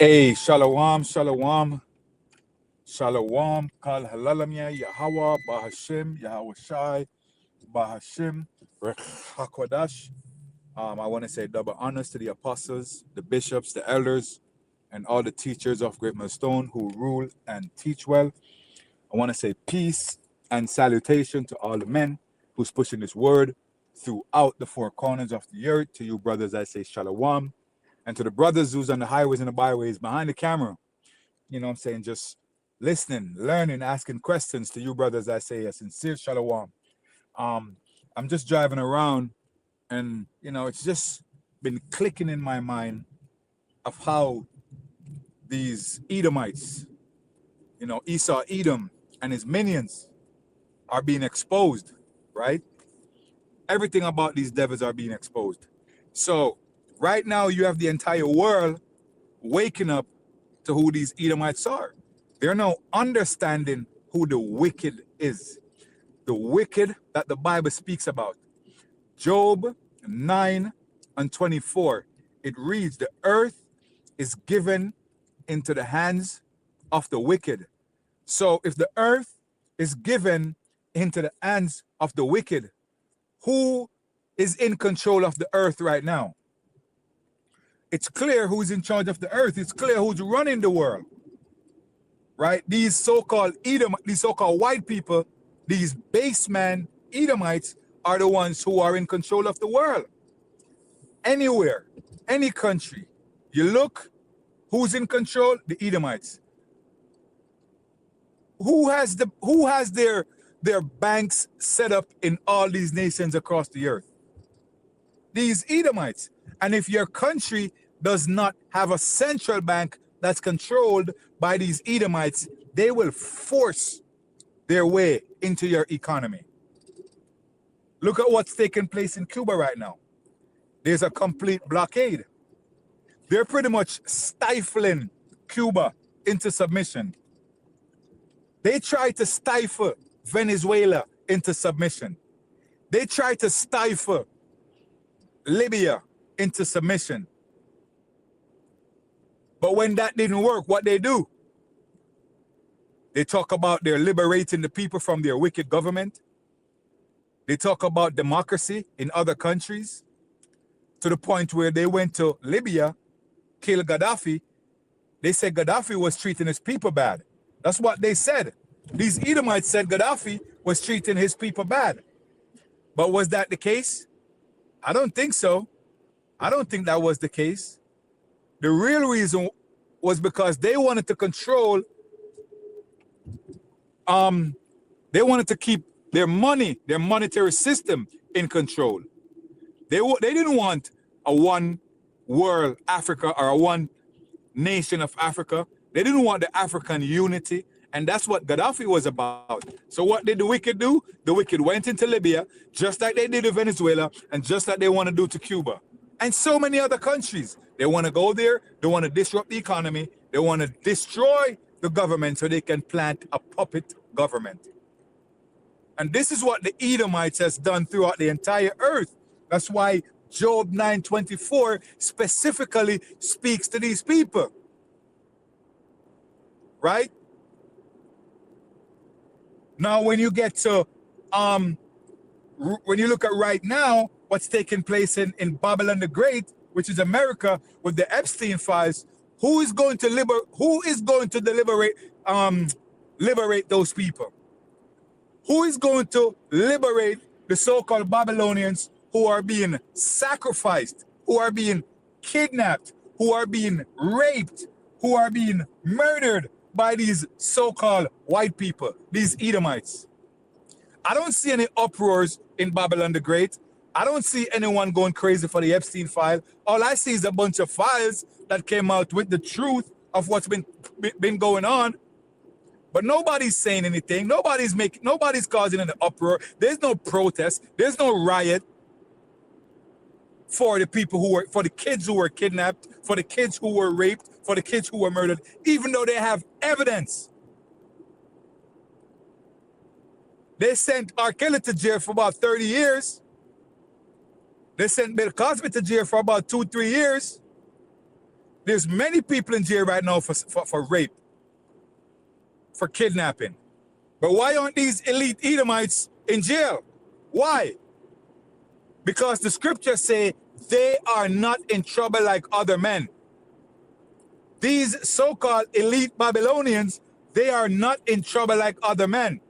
Hey, shalom, shalom, shalom, kal halalamia, Yahweh, Bahashim, Yahweh Shai, Bahashim, Hakwadash. I want to say double honors to the apostles, the bishops, the elders, and all the teachers of Great Millstone who rule and teach well. I want to say peace and salutation to all the men who's pushing this word throughout the four corners of the earth. To you, brothers, I say shalom. And to the brothers who's on the highways and the byways behind the camera, you know what I'm saying, just listening, learning, asking questions. To you, brothers, I say a sincere shalom. I'm just driving around and, it's just been clicking in my mind of how these Edomites, Esau, Edom, and his minions are being exposed, right? Everything about these devils are being exposed. So right now you have the entire world waking up to who these Edomites are. They're now understanding who the wicked is. The wicked that the Bible speaks about. Job 9 and 24. It reads, the earth is given into the hands of the wicked. So if the earth is given into the hands of the wicked, who is in control of the earth right now? It's clear who's in charge of the earth. It's clear who's running the world, right? These so-called Edom, these so-called white people, these baseman Edomites are the ones who are in control of the world. Anywhere, any country, you look, who's in control? The Edomites. Who has their banks set up in all these nations across the earth? These Edomites. And if your country does not have a central bank that's controlled by these Edomites, they will force their way into your economy. Look at what's taking place in Cuba right now. There's a complete blockade. They're pretty much stifling Cuba into submission. They try to stifle Venezuela into submission. They try to stifle Libya into submission. But when that didn't work, what they do? They talk about they're liberating the people from their wicked government. They talk about democracy in other countries, to the point where they went to Libya, killed Gaddafi. They said Gaddafi was treating his people bad. That's what they said. These Edomites said Gaddafi was treating his people bad. But was that the case? I don't think so. I don't think that was the case. The real reason was because they wanted to control, they wanted to keep their money, their monetary system in control. They didn't want a one world Africa or a one nation of Africa. They didn't want the African unity. And that's what Gaddafi was about. So what did the wicked do? The wicked went into Libya, just like they did in Venezuela, and just like they want to do to Cuba. And so many other countries. They want to go there. They want to disrupt the economy. They want to destroy the government so they can plant a puppet government. And this is what the Edomites has done throughout the entire earth. That's why Job 9:24 specifically speaks to these people. Right? Now, when you get to, when you look at right now, what's taking place in Babylon the Great, which is America, with the Epstein files, who is going to liberate those people? Who is going to liberate the so-called Babylonians who are being sacrificed, who are being kidnapped, who are being raped, who are being murdered by these so-called white people, these Edomites? I don't see any uproars in Babylon the Great. I don't see anyone going crazy for the Epstein file. All I see is a bunch of files that came out with the truth of what's been going on. But nobody's saying anything. Nobody's causing an uproar. There's no protest. There's no riot for the people for the kids who were kidnapped, for the kids who were raped, for the kids who were murdered, even though they have evidence. They sent R. Kelly to jail for about 30 years. They sent Bill Cosby to jail for about 2-3 years. There's many people in jail right now for rape, for kidnapping. But why aren't these elite Edomites in jail? Why? Because the scriptures say they are not in trouble like other men. These so-called elite Babylonians, they are not in trouble like other men.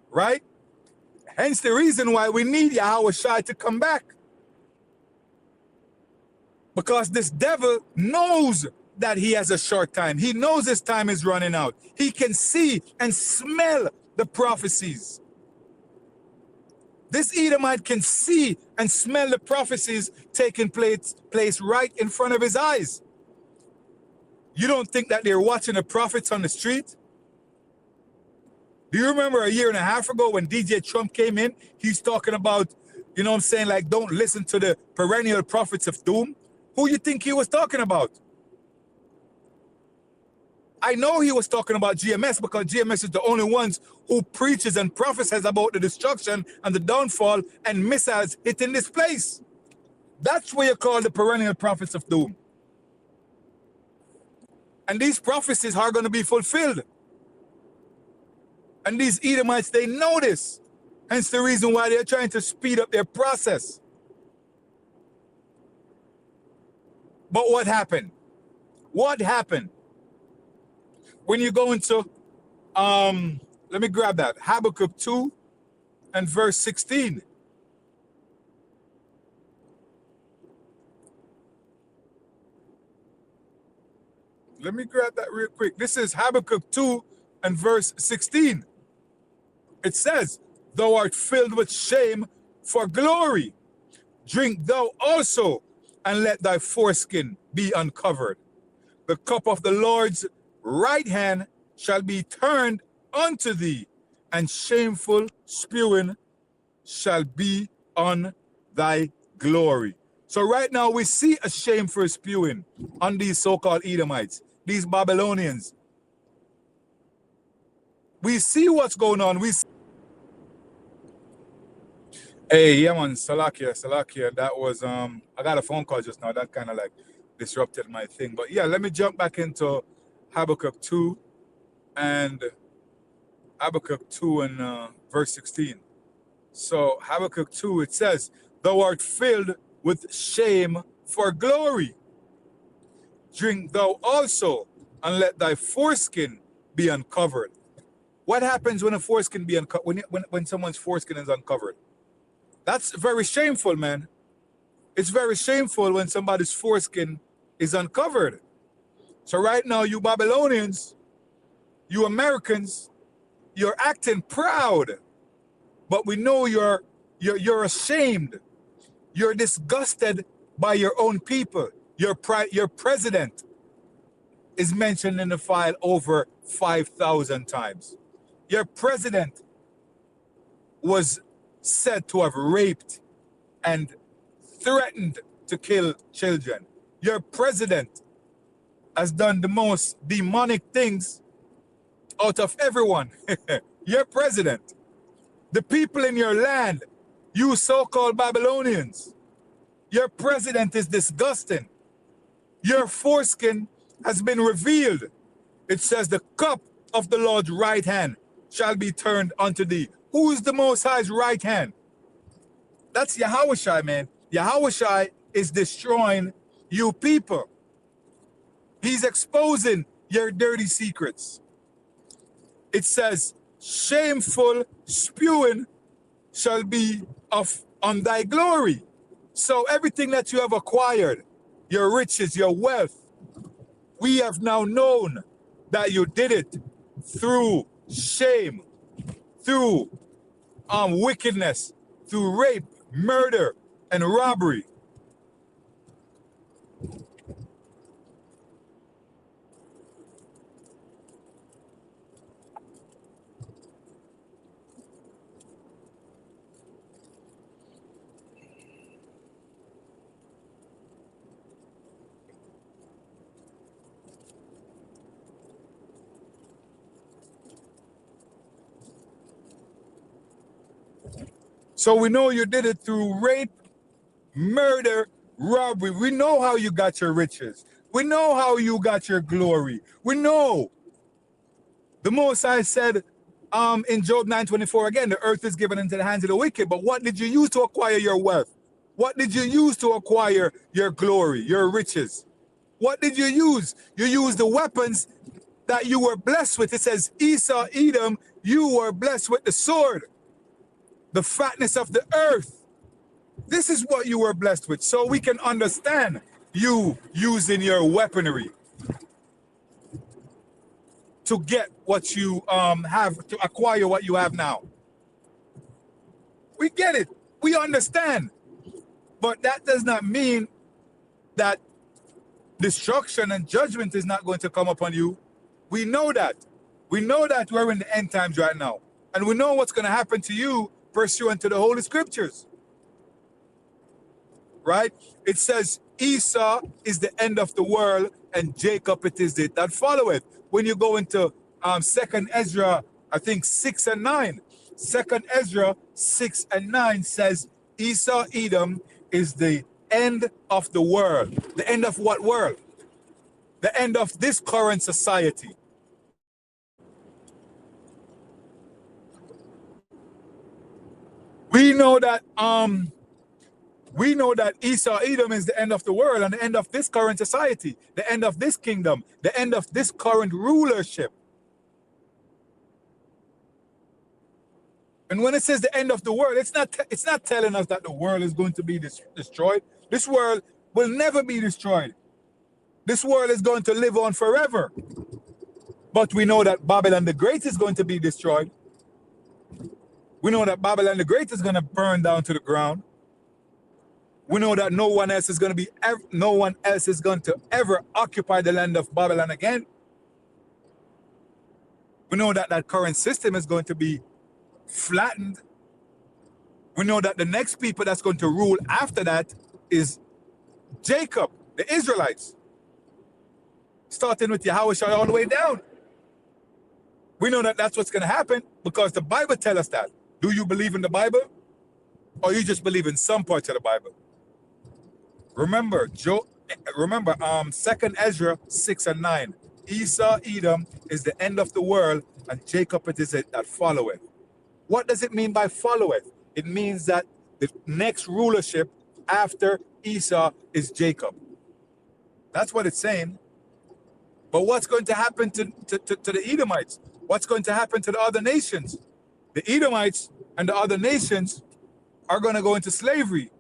Right? Hence the reason why we need Yahweh Shai to come back. Because this devil knows that he has a short time. He knows his time is running out. He can see and smell the prophecies. This Edomite can see and smell the prophecies taking place right in front of his eyes. You don't think that they're watching the prophets on the street? Do you remember a year and a half ago when DJ Trump came in? He's talking about, you know what I'm saying, like, don't listen to the perennial prophets of doom. Who you think he was talking about? I know he was talking about GMS because GMS is the only ones who preaches and prophesies about the destruction and the downfall and missiles hitting this place. That's what you call the perennial prophets of doom. And these prophecies are going to be fulfilled. And these Edomites, they know this. Hence the reason why they're trying to speed up their process. But what happened? What happened? When you go into, let me grab that, Habakkuk 2 and verse 16. Let me grab that real quick. This is Habakkuk 2 and verse 16. It says, thou art filled with shame for glory. Drink thou also, and let thy foreskin be uncovered. The cup of the Lord's right hand shall be turned unto thee, and shameful spewing shall be on thy glory. So right now we see a shameful spewing on these so-called Edomites, these Babylonians. We see what's going on. Hey, yeah, man, Salakia. That was, I got a phone call just now. That kind of like disrupted my thing. But yeah, let me jump back into Habakkuk 2 and verse 16. So Habakkuk 2, it says, thou art filled with shame for glory. Drink thou also, and let thy foreskin be uncovered. What happens when a foreskin be uncovered? When someone's foreskin is uncovered? That's very shameful, man. It's very shameful when somebody's foreskin is uncovered. So right now, you Babylonians, you Americans, you're acting proud, but we know you're ashamed. You're disgusted by your own people. Your president is mentioned in the file over 5,000 times. Your president was said to have raped and threatened to kill children. Your president has done the most demonic things out of everyone. Your president, the people in your land, you so-called Babylonians, your president is disgusting. Your foreskin has been revealed. It says the cup of the Lord's right hand shall be turned unto thee. Who is the Most High's right hand? That's Yahushai, man. Yahushai is destroying you people. He's exposing your dirty secrets. It says, shameful spewing shall be on thy glory. So everything that you have acquired, your riches, your wealth, we have now known that you did it through shame, through wickedness, through rape, murder, and robbery. So we know you did it through rape, murder, robbery. We know how you got your riches. We know how you got your glory. We know. The Most High said in Job 9:24 again, the earth is given into the hands of the wicked. But what did you use to acquire your wealth? What did you use to acquire your glory, your riches? What did you use? You used the weapons that you were blessed with. It says, Esau, Edom, you were blessed with the sword, the fatness of the earth. This is what you were blessed with. So we can understand you using your weaponry to get what you have, to acquire what you have now. We get it. We understand. But that does not mean that destruction and judgment is not going to come upon you. We know that. We know that we're in the end times right now. And we know what's going to happen to you pursuant to the Holy Scriptures. Right? It says Esau is the end of the world and Jacob it is it that followeth. When you go into 2nd Ezra, I think 6 and 9. 2nd Ezra 6 and 9 says Esau, Edom is the end of the world. The end of what world? The end of this current society. We know that Esau, Edom is the end of the world and the end of this current society, the end of this kingdom, the end of this current rulership. And when it says the end of the world, it's not telling us that the world is going to be destroyed. This world will never be destroyed. This world is going to live on forever. But we know that Babylon the Great is going to be destroyed. We know that Babylon the Great is going to burn down to the ground. We know that no one else is going to ever occupy the land of Babylon again. We know that that current system is going to be flattened. We know that the next people that's going to rule after that is Jacob, the Israelites, starting with Yahushua all the way down. We know that that's what's going to happen because the Bible tells us that. Do you believe in the Bible, or you just believe in some parts of the Bible? Remember, 2nd Ezra 6 and 9. Esau, Edom is the end of the world, and Jacob it is it that followeth. What does it mean by followeth? It means that the next rulership after Esau is Jacob. That's what it's saying. But what's going to happen to the Edomites? What's going to happen to the other nations? The Edomites and the other nations are going to go into slavery.